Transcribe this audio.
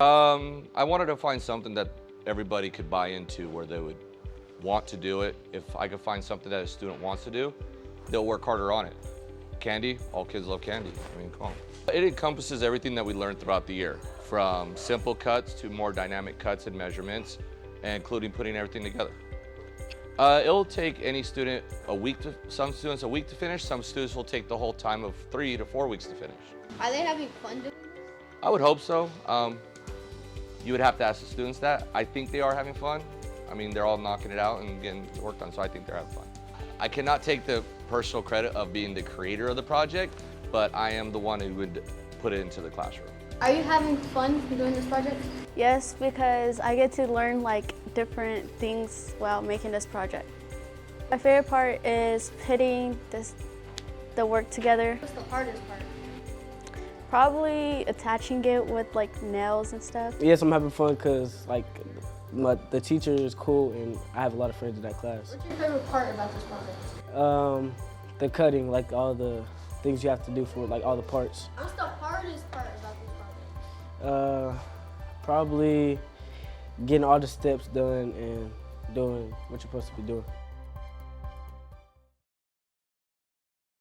I wanted to find something that everybody could buy into where they would want to do it. If I could find something that a student wants to do, they'll work harder on it. Candy, all kids love candy. I mean, come on. It encompasses everything that we learned throughout the year, from simple cuts to more dynamic cuts and measurements, and including putting everything together. It'll take any student some students a week to finish, some students will take the whole time of 3 to 4 weeks to finish. Are they having fun doing this? I would hope so. You would have to ask the students that. I think they are having fun. I mean, they're all knocking it out and getting work done, so I think they're having fun. I cannot take the personal credit of being the creator of the project, but I am the one who would put it into the classroom. Are you having fun doing this project? Yes, because I get to learn like different things while making this project. My favorite part is putting the work together. What's the hardest part? Probably attaching it with like nails and stuff. Yes, I'm having fun because like the teacher is cool and I have a lot of friends in that class. What's your favorite part about this project? The cutting, like all the things you have to do for like all the parts. What's the hardest part about this project? Probably getting all the steps done and doing what you're supposed to be doing.